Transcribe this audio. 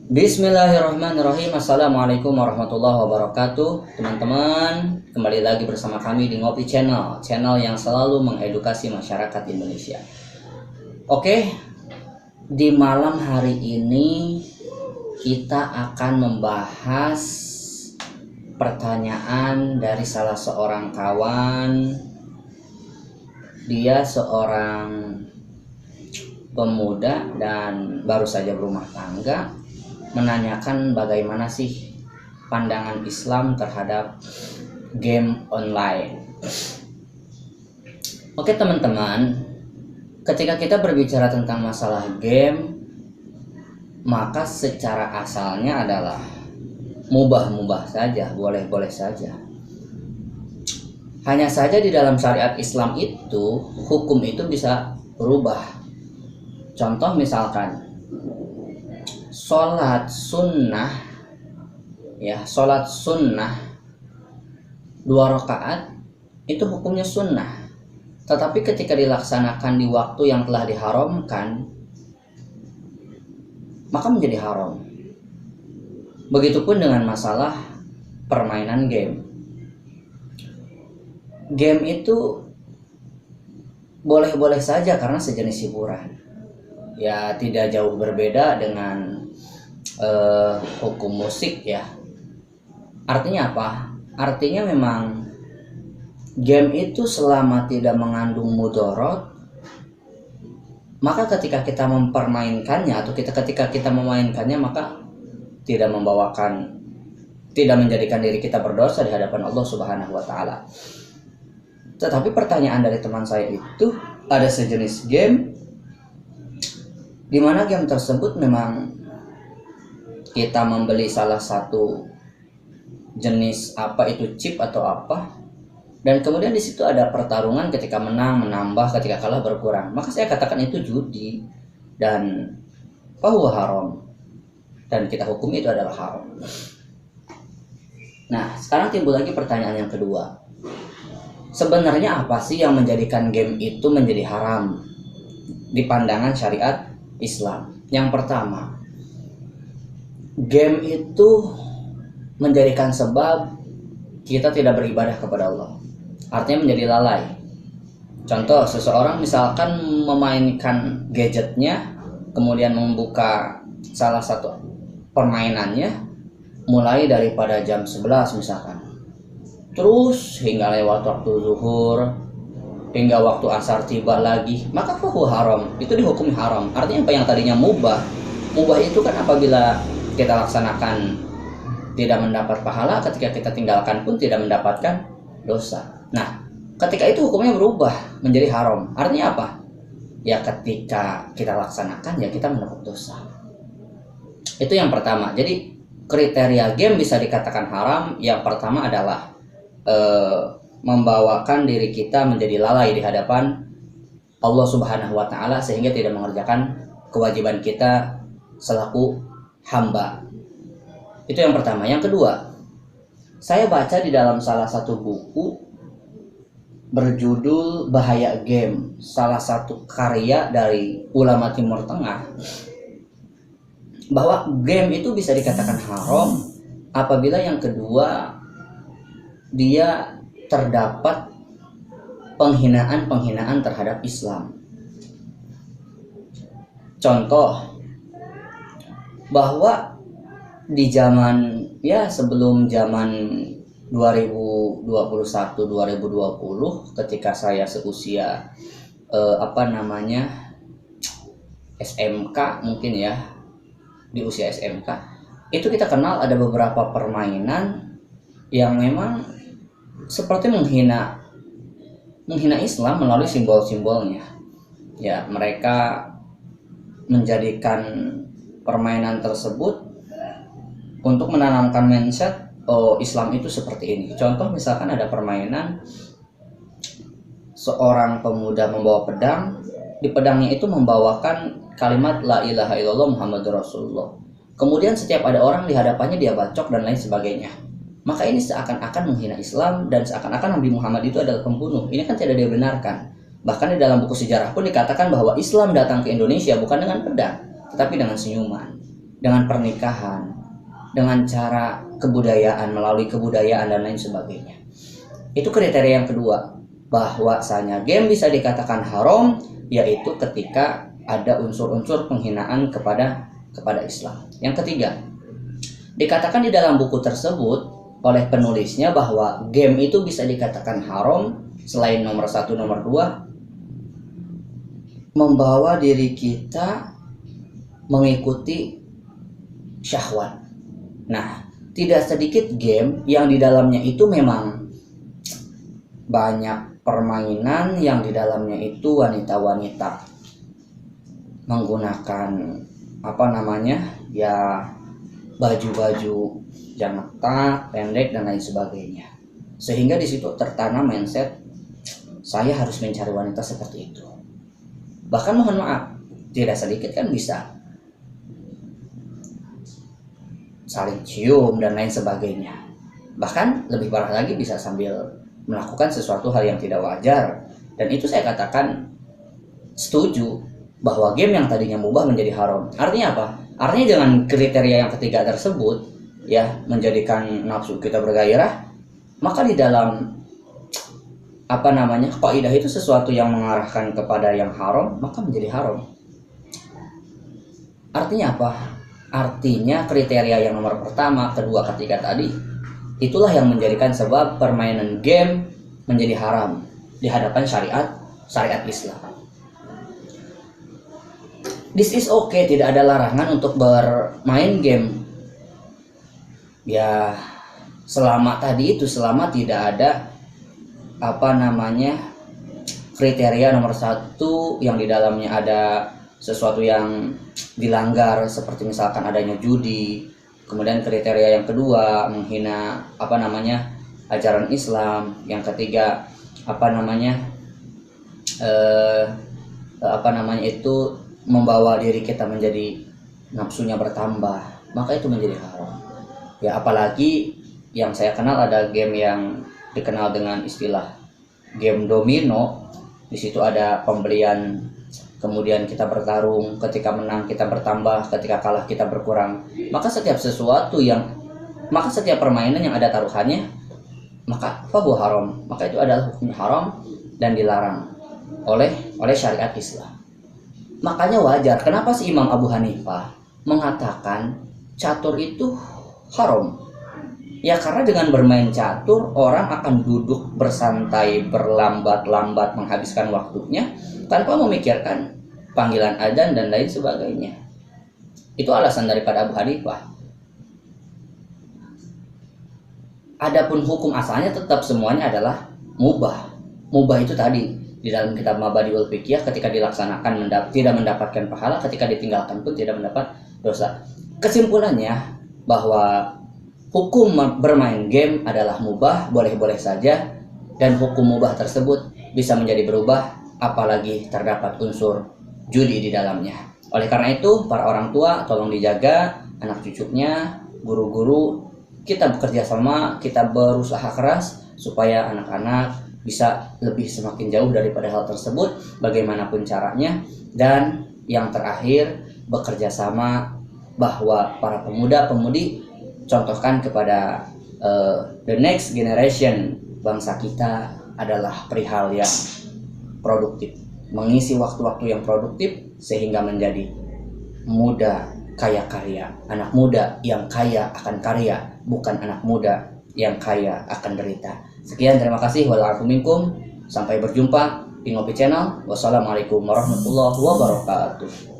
Bismillahirrahmanirrahim. Assalamualaikum warahmatullahi wabarakatuh. Teman-teman, kembali lagi bersama kami di Ngopi Channel, channel yang selalu mengedukasi masyarakat Indonesia. Oke, di malam hari ini kita akan membahas pertanyaan dari salah seorang kawan. Dia seorang pemuda dan baru saja berumah tangga, menanyakan bagaimana sih pandangan Islam terhadap game online. Oke teman-teman, ketika kita berbicara tentang masalah game, maka secara asalnya adalah mubah-mubah saja, boleh-boleh saja. Hanya saja di dalam syariat Islam itu, hukum itu bisa berubah. Contoh misalkan sholat sunnah, sholat sunnah 2 rakaat itu hukumnya sunnah, tetapi ketika dilaksanakan di waktu yang telah diharamkan, maka menjadi haram. Begitupun dengan masalah permainan game. Game itu boleh-boleh saja karena sejenis hiburan. Ya tidak jauh berbeda dengan hukum musik ya. Artinya apa? Artinya memang game itu selama tidak mengandung mudorot, maka ketika kita mempermainkannya atau ketika kita memainkannya, maka tidak menjadikan diri kita berdosa di hadapan Allah Subhanahu wa taala. Tetapi pertanyaan dari teman saya itu, ada sejenis game di mana game tersebut memang kita membeli salah satu jenis apa itu chip atau apa, dan kemudian di situ ada pertarungan, ketika menang menambah, ketika kalah berkurang, maka saya katakan itu judi dan fahuwa haram, dan kita hukum itu adalah haram. Nah, sekarang timbul lagi pertanyaan yang kedua. Sebenarnya apa sih yang menjadikan game itu menjadi haram di pandangan syariat Islam? Yang pertama, game itu menjadikan sebab kita tidak beribadah kepada Allah. Artinya menjadi lalai. Contoh, seseorang misalkan memainkan gadgetnya, kemudian membuka salah satu permainannya, mulai daripada jam 11 misalkan, terus hingga lewat waktu zuhur, hingga waktu asar tiba lagi, maka fahuwa haram, itu dihukumi haram. Artinya apa yang tadinya mubah itu kan apabila kita laksanakan tidak mendapat pahala, ketika kita tinggalkan pun tidak mendapatkan dosa. Nah, ketika itu hukumnya berubah menjadi haram. Artinya apa? Ya ketika kita laksanakan ya kita mendapat dosa. Itu yang pertama. Jadi kriteria game bisa dikatakan haram, yang pertama adalah membawakan diri kita menjadi lalai di hadapan Allah Subhanahu wa taala, sehingga tidak mengerjakan kewajiban kita selaku hamba. Itu yang pertama. Yang kedua, saya baca di dalam salah satu buku berjudul Bahaya Game, salah satu karya dari ulama Timur Tengah, bahwa game itu bisa dikatakan haram apabila yang kedua dia terdapat penghinaan terhadap Islam. Contoh, bahwa di zaman sebelum zaman 2021-2020, ketika saya seusia SMK mungkin ya, di usia SMK itu kita kenal ada beberapa permainan yang memang seperti menghina Islam melalui simbol-simbolnya. Ya, mereka menjadikan permainan tersebut untuk menanamkan mindset, oh Islam itu seperti ini. Contoh misalkan ada permainan seorang pemuda membawa pedang, di pedangnya itu membawakan kalimat la ilaha illallah Muhammadur Rasulullah. Kemudian setiap ada orang di hadapannya dia bacok dan lain sebagainya. Maka ini seakan-akan menghina Islam dan seakan-akan Nabi Muhammad itu adalah pembunuh. Ini kan tidak dibenarkan. Bahkan di dalam buku sejarah pun dikatakan bahwa Islam datang ke Indonesia bukan dengan pedang, tetapi dengan senyuman. dengan pernikahan, dengan cara kebudayaan, melalui kebudayaan dan lain sebagainya. Itu kriteria yang kedua, bahwasanya game bisa dikatakan haram yaitu ketika ada unsur-unsur penghinaan kepada Islam. Yang ketiga, dikatakan di dalam buku tersebut oleh penulisnya bahwa game itu bisa dikatakan haram selain nomor 1, nomor 2, membawa diri kita mengikuti syahwat. Nah, tidak sedikit game yang di dalamnya itu memang banyak permainan yang di dalamnya itu wanita-wanita menggunakan baju-baju yang ketat, pendek dan lain sebagainya. Sehingga di situ tertanam mindset saya harus mencari wanita seperti itu. Bahkan mohon maaf, tidak sedikit kan bisa saling cium dan lain sebagainya. Bahkan lebih parah lagi bisa sambil melakukan sesuatu hal yang tidak wajar. Dan itu saya katakan setuju bahwa game yang tadinya mubah menjadi haram. Artinya apa? Artinya dengan kriteria yang ketiga tersebut ya, menjadikan nafsu kita bergairah, maka di dalam kaidah itu sesuatu yang mengarahkan kepada yang haram maka menjadi haram. Artinya apa? Artinya kriteria yang nomor pertama, kedua, ketiga tadi itulah yang menjadikan sebab permainan game menjadi haram di hadapan syariat Islam. This is okay, tidak ada larangan untuk bermain game. Ya, selama tidak ada kriteria nomor 1 yang di dalamnya ada sesuatu yang dilanggar, seperti misalkan adanya judi. Kemudian kriteria yang kedua menghina ajaran Islam. Yang ketiga itu membawa diri kita menjadi nafsunya bertambah, maka itu menjadi haram. Ya, apalagi yang saya kenal ada game yang dikenal dengan istilah game domino. Di situ ada pembelian, kemudian kita bertarung, ketika menang kita bertambah, ketika kalah kita berkurang. Maka setiap permainan yang ada taruhannya, maka fahuwa haram, maka itu adalah hukumnya haram dan dilarang oleh syariat Islam. Makanya wajar kenapa si Imam Abu Hanifah mengatakan catur itu haram. Ya, karena dengan bermain catur orang akan duduk bersantai, berlambat-lambat menghabiskan waktunya tanpa memikirkan panggilan adzan dan lain sebagainya. Itu alasan daripada Abu Hanifah. Adapun hukum asalnya tetap semuanya adalah mubah. Mubah itu tadi di dalam kitab Mabadiul Fiqh, ketika dilaksanakan tidak mendapatkan pahala, ketika ditinggalkan pun tidak mendapat dosa. Kesimpulannya bahwa hukum bermain game adalah mubah, boleh-boleh saja, dan hukum mubah tersebut bisa menjadi berubah apalagi terdapat unsur judi di dalamnya. Oleh karena itu, para orang tua tolong dijaga anak cucunya, guru-guru, kita bekerja sama, kita berusaha keras supaya anak-anak bisa lebih semakin jauh daripada hal tersebut bagaimanapun caranya. Dan yang terakhir, bekerja sama bahwa para pemuda-pemudi contohkan kepada the next generation bangsa kita adalah perihal yang produktif, mengisi waktu-waktu yang produktif sehingga menjadi muda kaya karya, anak muda yang kaya akan karya, bukan anak muda yang kaya akan derita. Sekian, terima kasih. Waalaikumsalam. Sampai berjumpa di Ngopi Channel. Wassalamualaikum warahmatullahi wabarakatuh.